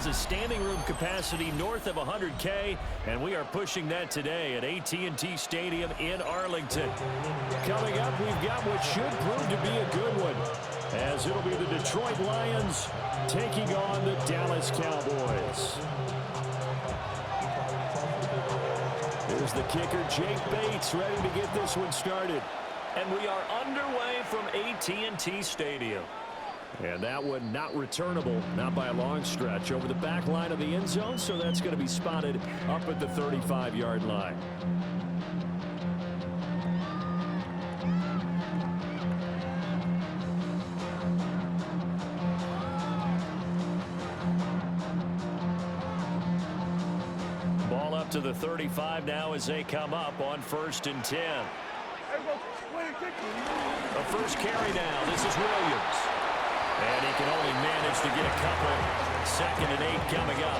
has a standing room capacity north of 100K, and we are pushing that today at AT&T Stadium in Arlington. Coming up, we've got what should prove to be a good one, as it'll be the Detroit Lions taking on the Dallas Cowboys. Here's the kicker, Jake Bates, ready to get this one started. And we are underway from AT&T Stadium. And that one not returnable, not by a long stretch, over the back line of the end zone, so that's going to be spotted up at the 35-yard line. Ball up to the 35 now as they come up on 1st and 10. A first carry now. This is Williams. And he can only manage to get a couple. 2nd and 8 coming up.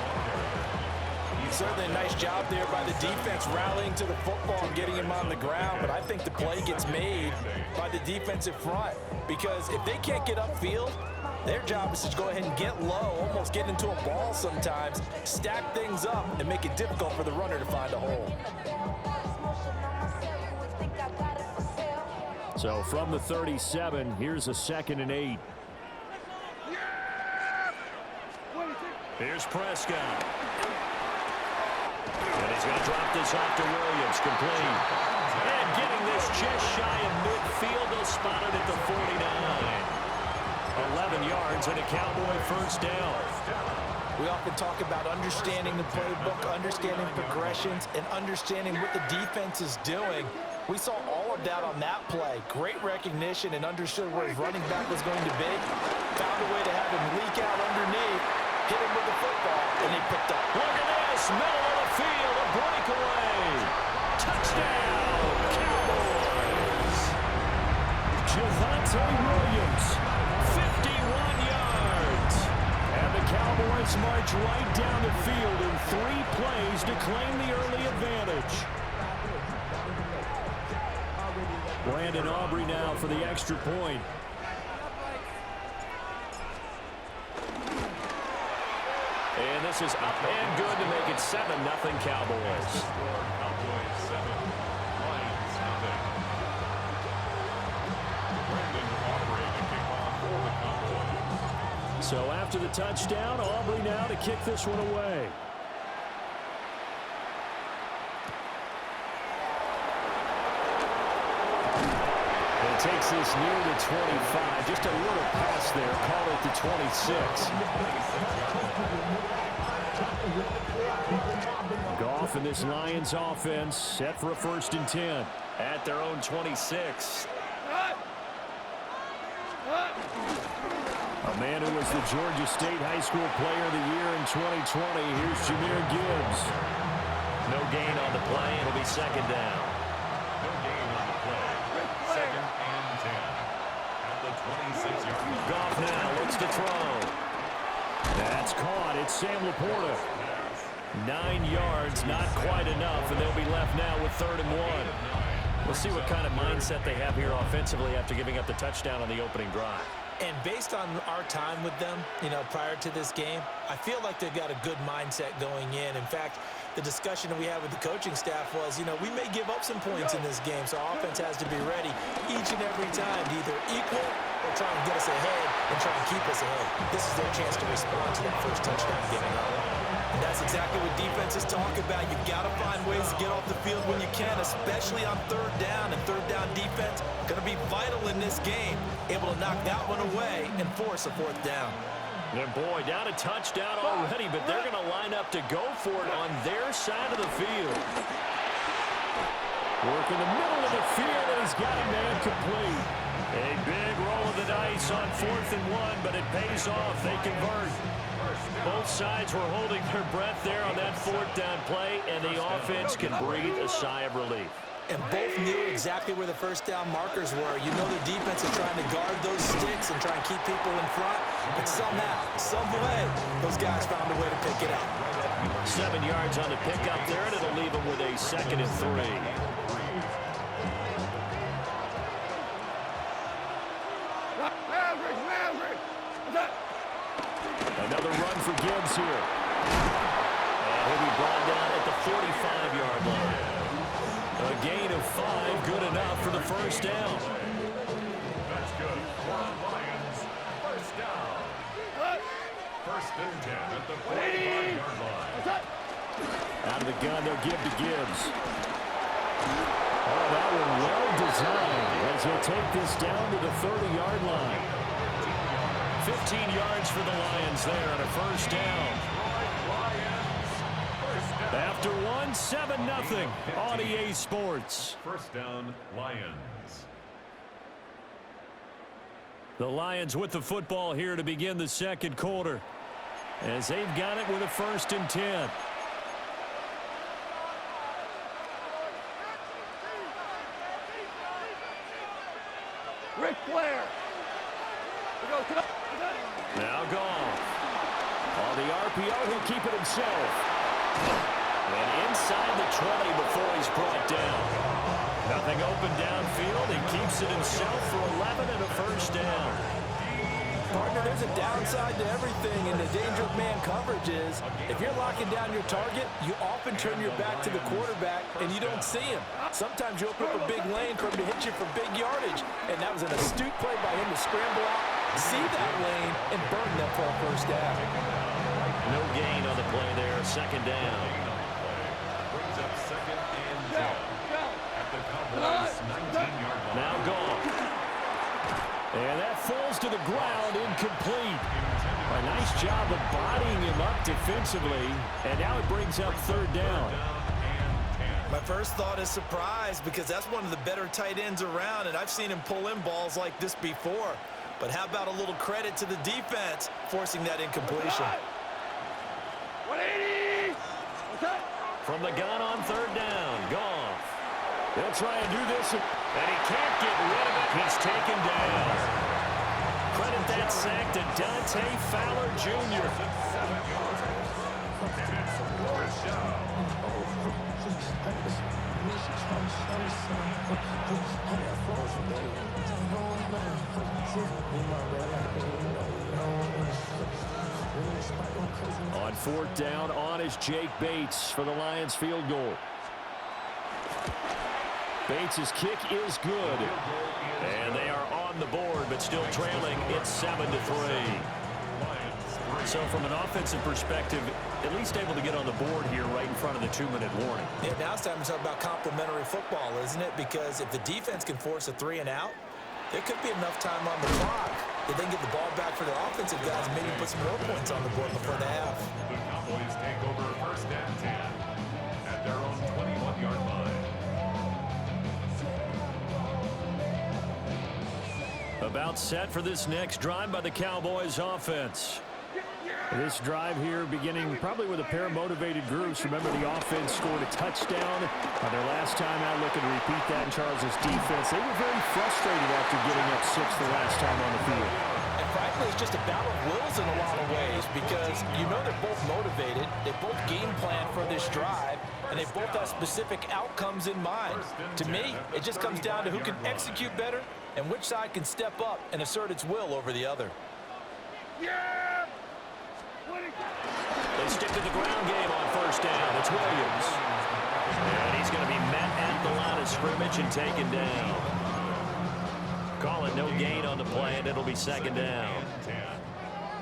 Certainly a nice job there by the defense rallying to the football and getting him on the ground. But I think the play gets made by the defensive front. Because if they can't get upfield, their job is to go ahead and get low, almost get into a ball sometimes, stack things up, and make it difficult for the runner to find a hole. So from the 37, here's a 2nd and 8. Here's Prescott. And he's going to drop this off to Williams, complete. And getting this just shy of midfield, they'll spot it at the 49. 11 yards and a Cowboy first down. We often talk about understanding the playbook, understanding progressions, and understanding what the defense is doing. We saw all of that on that play. Great recognition and understood where his running back was going to be. Found a way to have him leak out underneath, hit him with the football, and he picked up. Look at this, middle of the field, a breakaway. Touchdown, Cowboys. Javonte Williams, 51 yards. And the Cowboys march right down the field in 3 plays to claim the early advantage. Brandon Aubrey now for the extra point. And this is up and good to make it 7-0 Cowboys. So after the touchdown, Aubrey now to kick this one away. Takes this near the 25. Just a little pass there. Call it the 26. Goff and this Lions offense set for a 1st and 10 at their own 26. A man who was the Georgia State High School Player of the Year in 2020. Here's Jahmyr Gibbs. No gain on the play. It'll be 2nd down. Goff now looks to throw. That's caught. It's Sam Laporta. 9 yards, not quite enough, and they'll be left now with 3rd and 1. We'll see what kind of mindset they have here offensively after giving up the touchdown on the opening drive. And based on our time with them, prior to this game, I feel like they've got a good mindset going in. In fact, the discussion that we had with the coaching staff was, we may give up some points in this game, so our offense has to be ready each and every time to either equal or try and get us ahead and try and keep us ahead. This is their chance to respond to that first touchdown giving up. And that's exactly what defenses talk about. You've got to find ways to get off the field when you can, especially on 3rd down. And 3rd down defense going to be vital in this game, able to knock that one away and force a 4th down. And boy, down a touchdown already, but they're going to line up to go for it on their side of the field. Work in the middle of the field, and he's got a man complete. A big roll of the dice on 4th and 1, but it pays off. They convert. Both sides were holding their breath there on that 4th down play, and the offense can breathe a sigh of relief. And both knew exactly where the first down markers were. The defense is trying to guard those sticks and try and keep people in front. But somehow, some way, those guys found a way to pick it up. 7 yards on the pickup there, and it'll leave them with a 2nd and 3. Another run for Gibbs Williams here. And he'll be brought down at the 45-yard line. A gain of 5, good enough for the first down. That's good. Lions, first down. First and 10 at the 45-yard line. Out of the gun, they'll give to Gibbs. Oh, that one well designed as he'll take this down to the 30-yard line. 15 yards for the Lions there on a first down. After one, 7-0 on EA Sports. First down, Lions. The Lions with the football here to begin the second quarter, as they've got it with a 1st and 10. Ric Flair. Now Goff. On the RPO, he'll keep it himself. And inside the 20 before he's brought down. Nothing open downfield. He keeps it himself for 11 and a first down. Partner, there's a downside to everything, and the danger of man coverage is if you're locking down your target, you often turn your back to the quarterback, and you don't see him. Sometimes you open up a big lane for him to hit you for big yardage, and that was an astute play by him to scramble out, see that lane, and burn them for a first down. No gain on the play there, second down. Brings up second and 10 at the Cowboys' 19-yard line. Now Goff. And that falls to the ground, incomplete. A nice job of bodying him up defensively, and now it brings up third down. My first thought is surprise, because that's one of the better tight ends around, and I've seen him pull in balls like this before. But how about a little credit to the defense forcing that incompletion? 180. From the gun on third down, Goff. They'll try and do this, and he can't get rid of it. He's taken down. Credit that sack to Dante Fowler Jr. On fourth down, on is Jake Bates for the Lions field goal. Bates' kick is good. And they are on the board, but still trailing. It's 7-3. So from an offensive perspective, at least able to get on the board here right in front of the 2-minute warning. Yeah, now it's time to talk about complementary football, isn't it? Because if the defense can force a 3 and out, there could be enough time on the clock that they can get the ball back for their offensive guys and maybe put some more points on the board before the half. The Cowboys take over first and 10 at their own 21-yard line. About set for this next drive by the Cowboys offense. This drive here beginning probably with a pair of motivated groups. Remember, the offense scored a touchdown their last time out, looking to repeat that in Charles' defense. They were very frustrated after giving up 6 the last time on the field. And frankly, it's just a battle of wills in a lot of ways, because you know they're both motivated, they both game plan for this drive, and they both have specific outcomes in mind. To me, it just comes down to who can execute better and which side can step up and assert its will over the other. They stick to the ground game on first down. It's Williams. And he's going to be met at the line of scrimmage and taken down. Call it no gain on the play, and it'll be second down. 10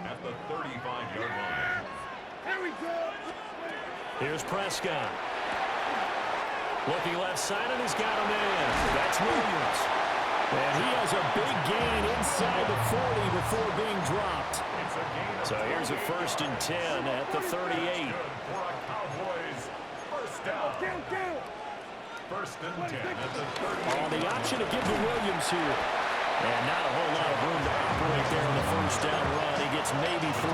at the 35-yard line. Here we go. Here's Prescott. Looking left side, and he's got him in. That's Williams. And he has a big gain inside the 40 before being dropped. So here's a 1st and 10 at the 38. For a Cowboys first down. First and 10 at the 38. On the option to give to Williams here. And not a whole lot of room to operate there on the first down run. He gets maybe 3.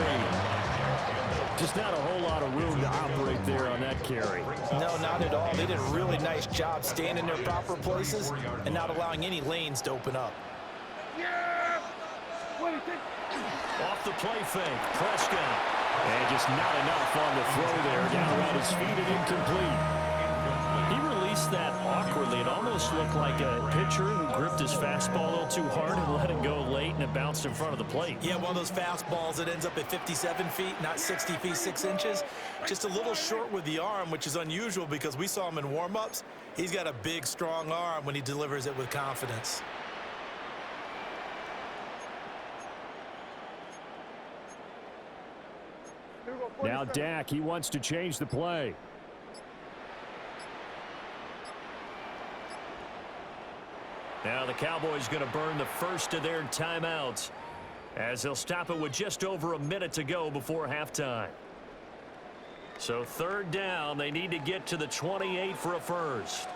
Just not a whole lot of room to operate there on that carry. No, not at all. They did a really nice job staying in their proper places and not allowing any lanes to open up. Off the play fake, Prescott. And just not enough on the throw there. Down around his feet and incomplete. He released released that awkwardly. It almost looked like a pitcher who gripped his fastball a little too hard and let it go late, and it bounced in front of the plate. Yeah, one of those fastballs that ends up at 57 feet, not 60 feet, 6 inches. Just a little short with the arm, which is unusual because we saw him in warm-ups. He's got a big, strong arm when he delivers it with confidence. Now Dak, he wants to change the play. Now the Cowboys going to burn the first of their timeouts as they'll stop it with just over a minute to go before halftime. So third down, they need to get to the 28 for a first.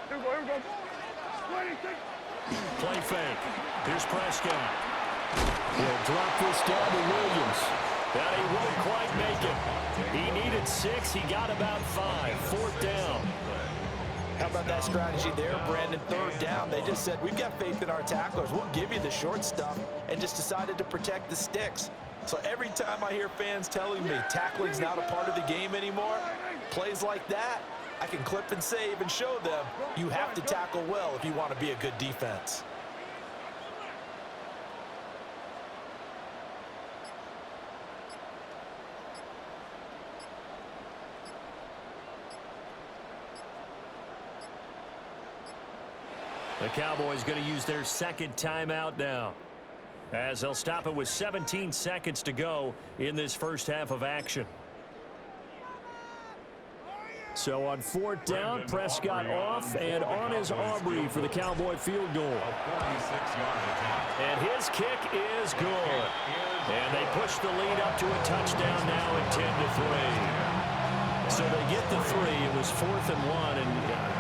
Here we go, here we go. 26. Play fake. Here's Prescott. He'll drop this down to Williams. But he won't quite make it. He needed 6. He got about 5. Fourth down. How about that strategy there, Brandon? Third down, they just said, we've got faith in our tacklers. We'll give you the short stuff, and just decided to protect the sticks. So every time I hear fans telling me tackling's not a part of the game anymore, plays like that, I can clip and save and show them you have to tackle well if you want to be a good defense. The Cowboys going to use their second timeout now, as they'll stop it with 17 seconds to go in this first half of action. So on fourth down, Prescott off, and on is Aubrey for the Cowboy field goal. And his kick is good. And they push the lead up to a touchdown now at 10-3. So they get the 3. It was 4th and 1, and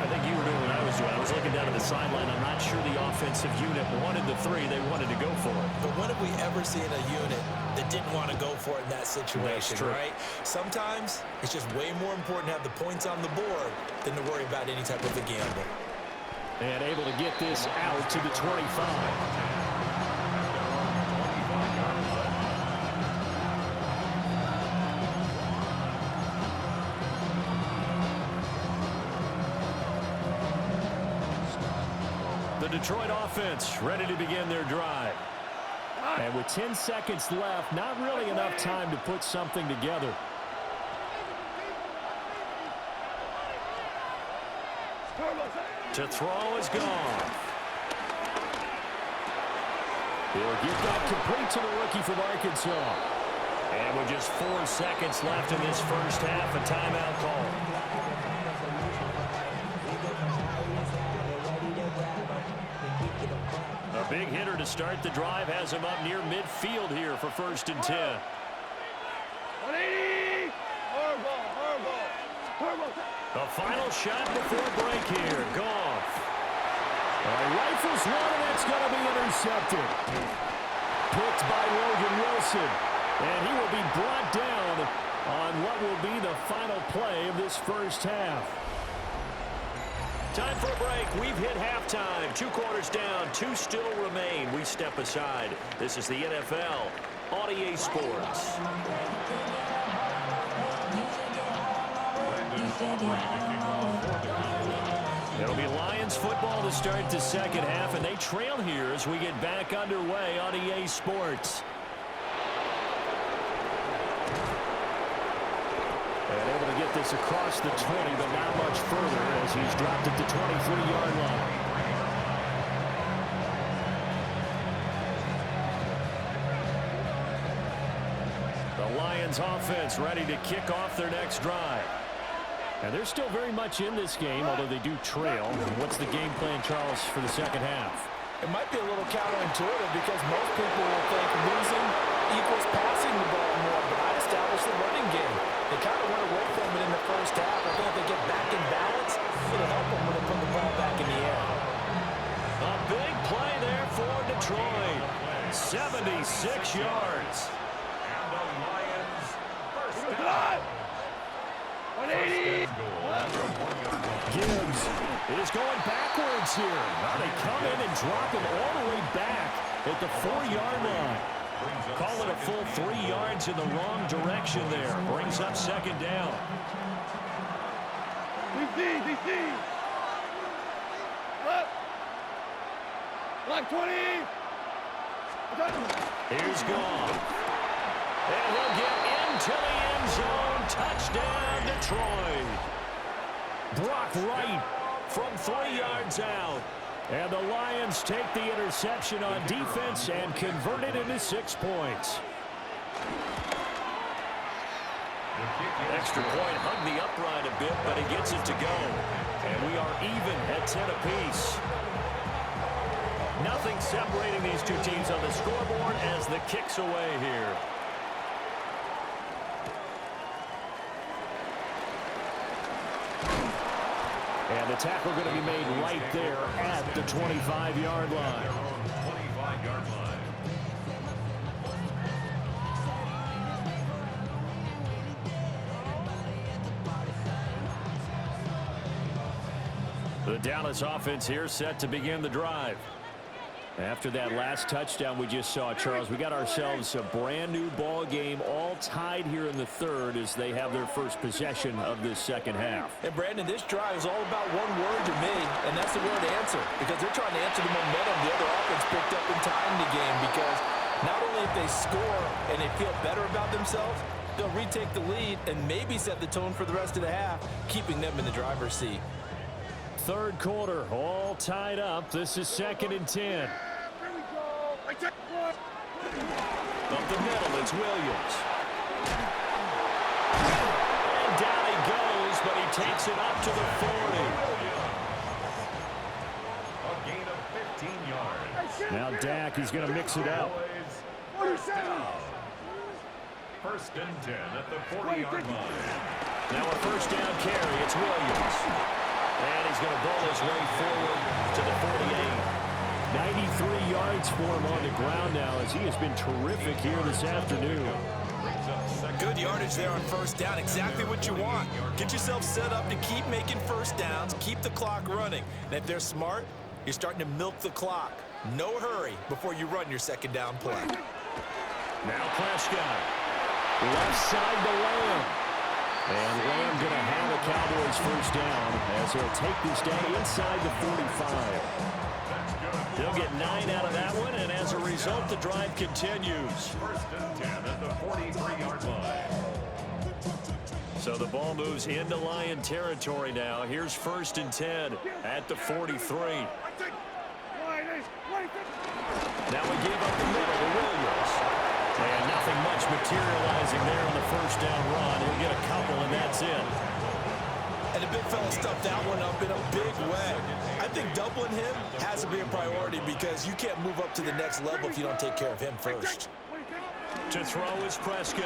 I think you were doing what I was doing. I was looking down at the sideline. I'm not sure the offensive unit wanted the 3. They wanted to go for it. But when have we ever seen a unit that didn't want to go for it in that situation, right? Sometimes it's just way more important to have the points on the board than to worry about any type of a gamble. And able to get this out to the 25. The Detroit offense ready to begin their drive. And with 10 seconds left, not really enough time to put something together. To throw is gone. He'll get that complete to the rookie from Arkansas. And with just 4 seconds left in this first half, a timeout call. A big hitter to start the drive has him up near midfield here for 1st and 10. 180. The final shot before break here. Goff. Rifles one, and it's going to be intercepted. Picked by Logan Wilson. And he will be brought down on what will be the final play of this first half. Time for a break. We've hit halftime. 2 quarters down. 2 still remain. We step aside. This is the NFL on EA Sports. It'll be Lions football to start the second half, and they trail here as we get back underway on EA Sports. And able to get this across the 20, but not much further as he's dropped at the 23-yard line. The Lions offense ready to kick off their next drive. And they're still very much in this game, although they do trail. What's the game plan, Charles, for the second half? It might be a little counterintuitive because most people will think losing equals passing the ball more, but I established the running game. They kind of went away from it in the first half. I think if they get back in balance, it'll help them when they put the ball back in the air. A big play there for Detroit. 76 yards. And the Lions first Drive. 180. Gibbs is going backwards here. Now they come in and drop him all the way back at the 4-yard line. Call it a full 3 yards in the wrong direction there. Brings up second down. DC. Black 20. Here's Goff. And he'll get into the end zone. Touchdown, Detroit. Brock Wright from 3 yards out. And the Lions take the interception on defense and convert it into 6 points. Extra point hung the upright a bit, but he gets it to go. And we are even at 10 apiece. Nothing separating these two teams on the scoreboard as the kick's away here. And the tackle going to be made right there at the 25-yard line. 25-yard line. The Dallas offense here set to begin the drive. After that last touchdown we just saw, Charles, we got ourselves a brand new ball game, all tied here in the third as they have their first possession of this second half. And Brandon, this drive is all about one word to me, and that's the word answer, because they're trying to answer the momentum the other offense picked up in time in the game, because not only if they score and they feel better about themselves, they'll retake the lead and maybe set the tone for the rest of the half, keeping them in the driver's seat. Third quarter, all tied up. This is 2nd and 10. Up the middle, it's Williams. And down he goes, but he takes it up to the 40. A gain of 15 yards. Now Dak, he's going to mix it up. First down. First and 10 at the 40-yard line. Now a first down carry, it's Williams. And he's going to ball his way forward to the 48. 93 yards for him on the ground now as he has been terrific here this afternoon. Good yardage there on first down. Exactly what you want. Get yourself set up to keep making first downs, keep the clock running. And if they're smart, you're starting to milk the clock. No hurry before you run your second down play. Now Prescott. Left side to Lamb. And Lamb going to have a Cowboys first down as he'll take this down inside the 45. He'll get 9 out of that one, and as a result, the drive continues. First and 10 at the 43-yard line. So the ball moves into Lion territory now. Here's first and 10 at the 43. Now we give up the middle to Williams. And nothing much materializing there on the first down run. He'll get a couple, and that's it. And the big fella stuffed that one up in a big way. I think doubling him has to be a priority because you can't move up to the next level if you don't take care of him first. To throw is Prescott.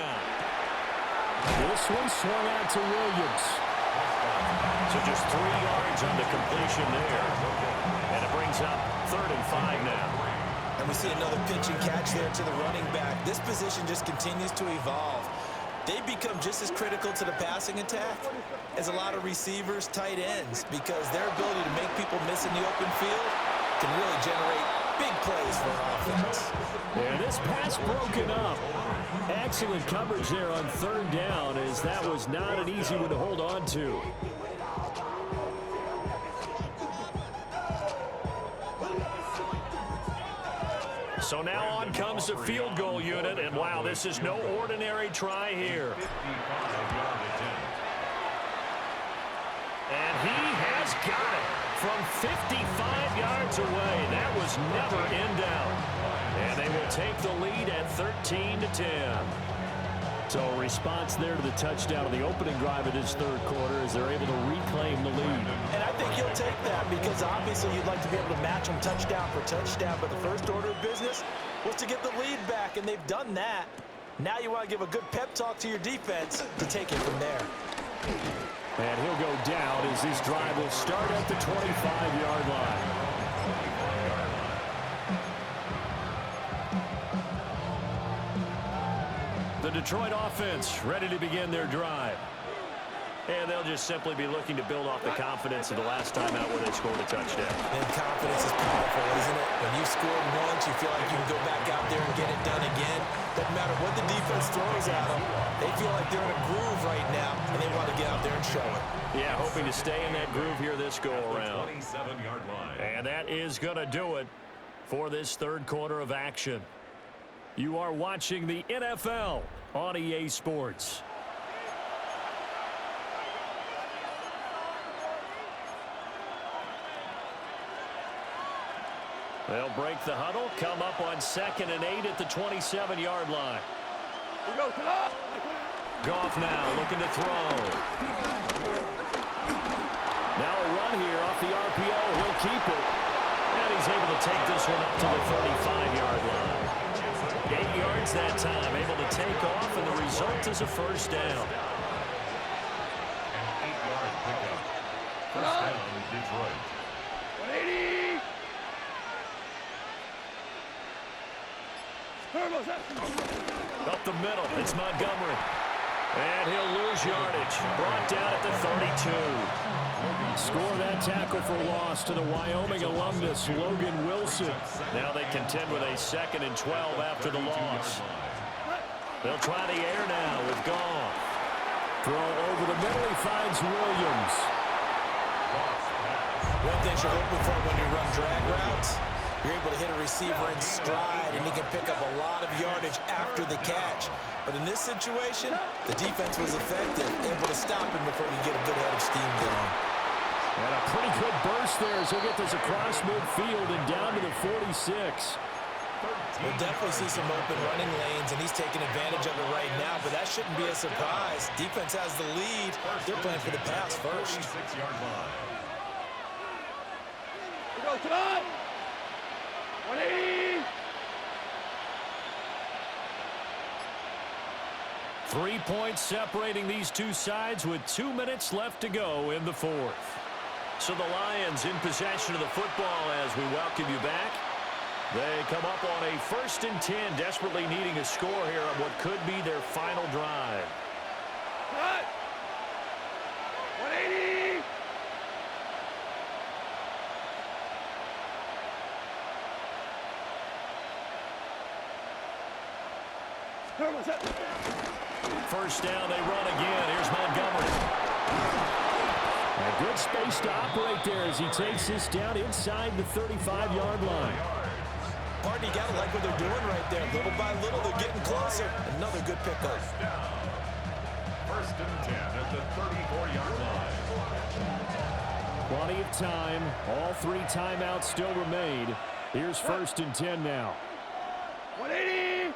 This one swung out to Williams. So just 3 yards on the completion there. And it brings up 3rd and 5 now. And we see another pitch and catch there to the running back. This position just continues to evolve. They become just as critical to the passing attack as a lot of receivers, tight ends, because their ability to make people miss in the open field can really generate big plays for an offense. And this pass broken up. Excellent coverage there on 3rd down as that was not an easy one to hold on to. So now on comes the field goal unit, and wow, this is no ordinary try here. And he has got it from 55 yards away. That was never in doubt. And they will take the lead at 13-10. So a response there to the touchdown of the opening drive of this third quarter as they're able to reclaim the lead. And I think he'll take that because obviously you'd like to be able to match him touchdown for touchdown, but the first order of business was to get the lead back, and they've done that. Now you want to give a good pep talk to your defense to take it from there. And he'll go down as this drive will start at the 25-yard line. The Detroit offense ready to begin their drive. And they'll just simply be looking to build off the confidence of the last time out where they scored a touchdown. And confidence is powerful, isn't it? When you scored once, you feel like you can go back out there and get it done again. Doesn't matter what the defense throws at them. They feel like they're in a groove right now, and they want to get out there and show it. Yeah, hoping looking to stay in that groove here this go-around. 27-yard line. And that is going to do it for this third quarter of action. You are watching the NFL on EA Sports. They'll break the huddle, come up on 2nd and 8 at the 27-yard line. Goff now looking to throw. Now a run here off the RPO. He'll keep it. And he's able to take this one up to the 35-yard line. 8 yards that time, able to take off, and the result is a first down. An 8-yard pickup. First down, Detroit. 180. Up the middle, it's Montgomery. And he'll lose yardage. Brought down at the 32. Score that tackle for loss to the Wyoming alumnus, Logan Wilson. Now they contend with a 2nd and 12 after the loss. They'll try the air now with Goff. Throw over the middle, he finds Williams. One thing you're hoping for when you run drag routes, you're able to hit a receiver in stride, and he can pick up a lot of yardage after the catch. But in this situation, the defense was effective, able to stop him before he get a good head of steam going. And a pretty good burst there as he'll get this across midfield and down to the 46. We'll definitely see some open running lanes, and he's taking advantage of it right now, but that shouldn't be a surprise. Defense has the lead. They're playing for the pass first. 36-yard line. Go tonight. 180. 3 points separating these two sides with 2 minutes left to go in the fourth. So the Lions in possession of the football as we welcome you back. They come up on a 1st and 10, desperately needing a score here on what could be their final drive. Cut. 180. First down, they run again. Here's Montgomery. A good space to operate there as he takes this down inside the 35-yard line. Pardon, you got to like what they're doing right there. Little by little, they're getting closer. Another good pickup. First and 10 at the 34-yard line. Plenty of time. All 3 timeouts still remain. Here's 1st and 10 now. 180.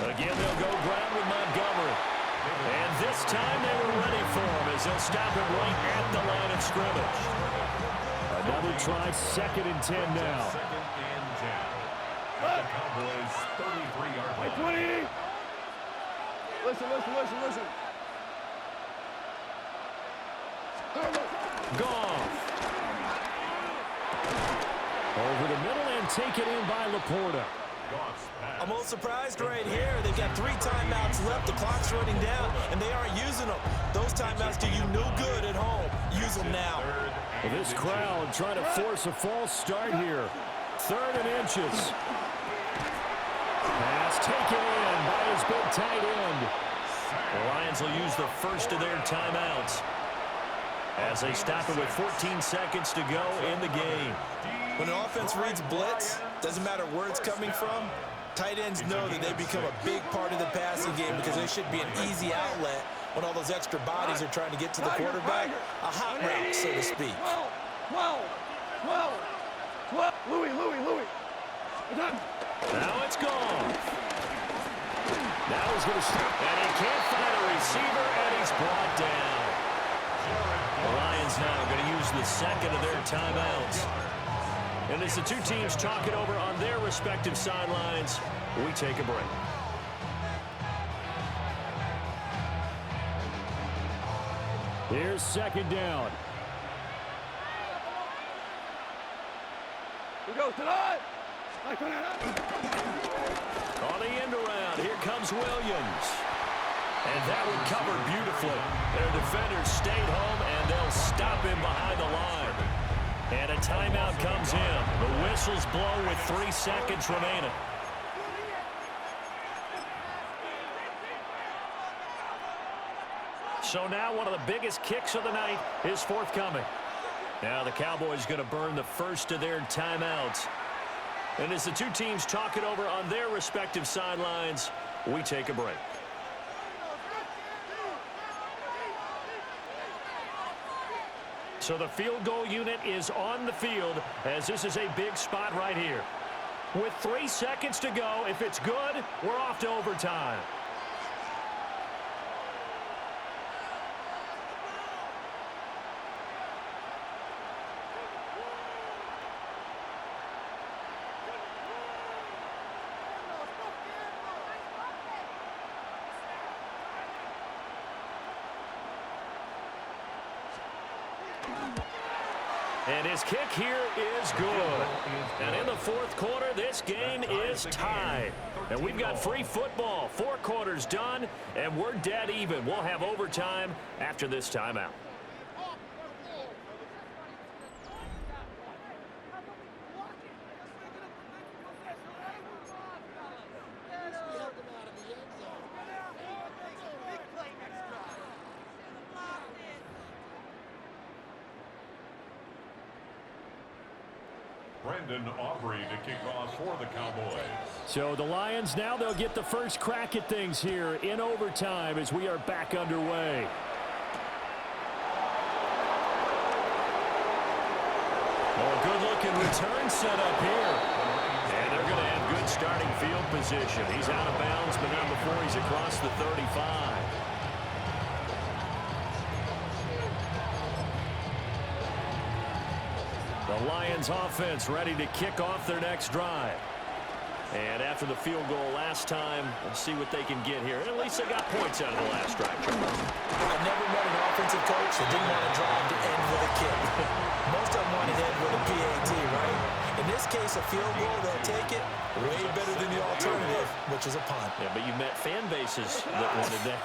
Again, they'll go ground with Montgomery. And this time they were ready for him as they'll stop him right at the line of scrimmage. Another try, 2nd and 10 now. 2nd and 10. At the Cowboys' 33-yard line. 20. Listen. Goff. Over the middle and taken in by Laporta. I'm a little surprised right here. They've got 3 timeouts left. The clock's running down, and they aren't using them. Those timeouts do you no good at home. Use them now. Well, this crowd trying to force a false start here. 3rd and inches. Pass taken in by his big tight end. The Lions will use the first of their timeouts as they stop it with 14 seconds to go in the game. When an offense reads blitz, doesn't matter where it's coming from, tight ends know that they become a big part of the passing game because they should be an easy outlet when all those extra bodies are trying to get to the quarterback. A hot route, so to speak. 12. Louis. Now it's gone. Now he's going to stop, and he can't find a receiver, and he's brought down. The Lions now going to use the 2nd of their timeouts. And as the 2 teams talk it over on their respective sidelines, we take a break. Here's 2nd down. We go tonight. On the end around, here comes Williams. And that would cover beautifully. Their defenders stayed home, and they'll stop him behind the line. And a timeout comes in. The whistles blow with 3 seconds remaining. So now one of the biggest kicks of the night is forthcoming. Now the Cowboys going to burn the first of their timeouts. And as the two teams talk it over on their respective sidelines, we take a break. So the field goal unit is on the field as this is a big spot right here. With 3 seconds to go, if it's good, we're off to overtime. And his kick here is good. And in the fourth quarter, this game is tied. And we've got free football. 4 quarters done, and we're dead even. We'll have overtime after this timeout. Brendan Aubrey to kick off for the Cowboys. So the Lions, now they'll get the first crack at things here in overtime as we are back underway. Oh, good-looking return set up here. And they're going to have good starting field position. He's out of bounds, but not before he's across the 35. The Lions offense ready to kick off their next drive. And after the field goal last time, we'll see what they can get here. At least they got points out of the last drive. I've never met an offensive coach that didn't want to drive to end with a kick. Most of them want to end with a PAT, right? In this case, a field goal, they'll take it. Way better than the alternative, which is a punt. Yeah, but you met fan bases that wanted that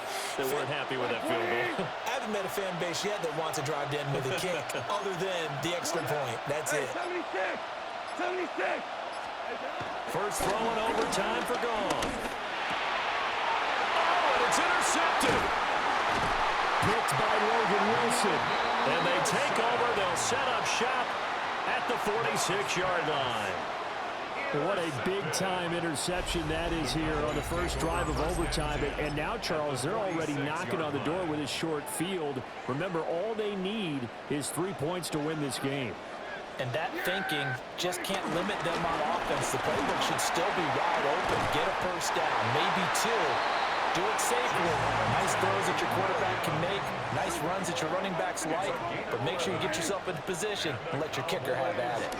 weren't happy with that field goal. I haven't met a fan base yet that wants to drive to end with a kick, other than the extra point. That's it. 76! 76! First throw in overtime for gone. Oh, and it's intercepted. Picked by Logan Wilson. And they take over. They'll set up shop at the 46-yard line. What a big-time interception that is here on the first drive of overtime. And now, Charles, they're already knocking on the door with a short field. Remember, all they need is 3 points to win this game. And that thinking just can't limit them on offense. The playbook should still be wide open. Get a first down, maybe 2. Do it safely. Nice throws that your quarterback can make. Nice runs that your running backs like. But make sure you get yourself into position and let your kicker have at it.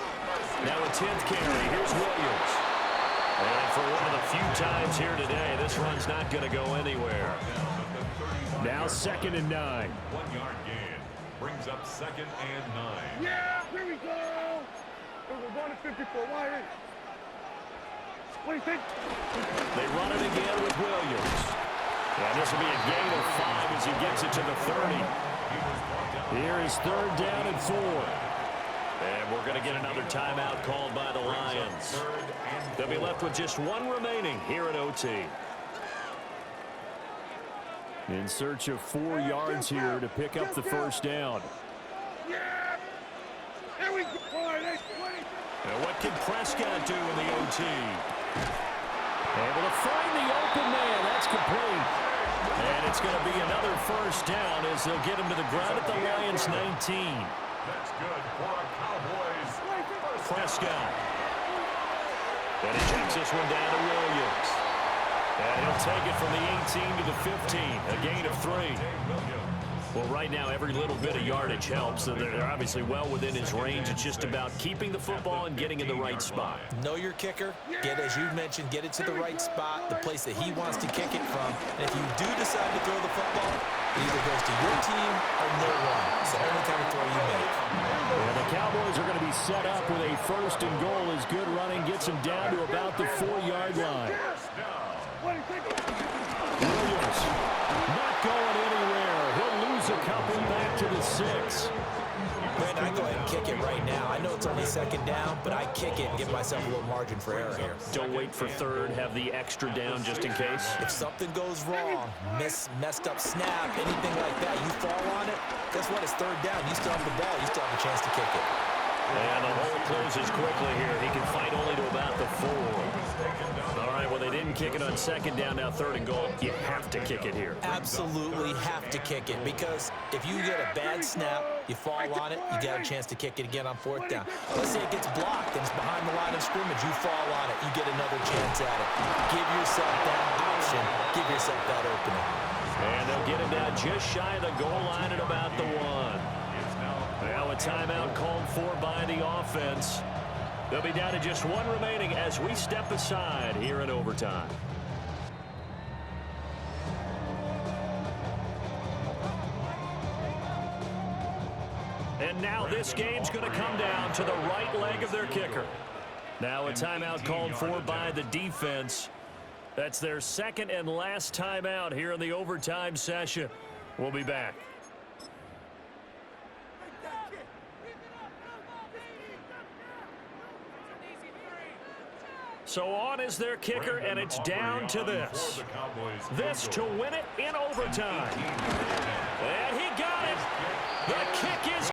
Now a 10th carry. Here's Williams. And for one of the few times here today, this run's not going to go anywhere. Now 2nd and 9. 1-yard gain brings up 2nd and 9. Yeah, here we go! We're going to 54. Why? What do you think? They run it again with Williams. And this will be a gain of 5 as he gets it to the 30. Here is 3rd down and 4. And we're going to get another timeout called by the Lions. They'll be left with just 1 remaining here at OT. In search of 4 yards here to pick up the first down. Yeah! Here we go! Now what can Prescott do in the OT? Able to find the open man. That's complete. And it's going to be another first down as they'll get him to the ground at the Lions 19. That's good for a Cowboys. Prescott. And he checks this one down to Williams. And he'll take it from the 18 to the 15. A gain of 3. Well, right now, every little bit of yardage helps. So they're obviously well within his range. It's just about keeping the football and getting in the right spot. Know your kicker. Get, as you mentioned, get it to the right spot, the place that he wants to kick it from. And if you do decide to throw the football, it either goes to your team or no one. It's the only kind of throw you make. Well, the Cowboys are going to be set up with a 1st and goal as good running gets them down to about the 4-yard line. Williams. it's only second down, but I kick it and give myself a little margin for error here. Don't wait for third. Have the extra down just in case. If something goes wrong, messed up snap, anything like that, you fall on it, guess what? It's third down. You still have the ball. You still have a chance to kick it. And the hole closes quickly here. He can fight only to about the 4. All right, well, they didn't kick it on second down, now third and goal. You have to kick it here. Absolutely have to kick it, because if you get a bad snap, you fall on it, you got a chance to kick it again on fourth down. Let's say it gets blocked and it's behind the line of scrimmage, you fall on it, you get another chance at it. Give yourself that option, give yourself that opening. And they'll get him down just shy of the goal line at about the 1. Now a timeout called for by the offense. They'll be down to just 1 remaining as we step aside here in overtime. And now this game's going to come down to the right leg of their kicker. Now a timeout called for by the defense. That's their second and last timeout here in the overtime session. We'll be back. So on is their kicker, and it's down to this. This to win it in overtime. And he got it. The kick is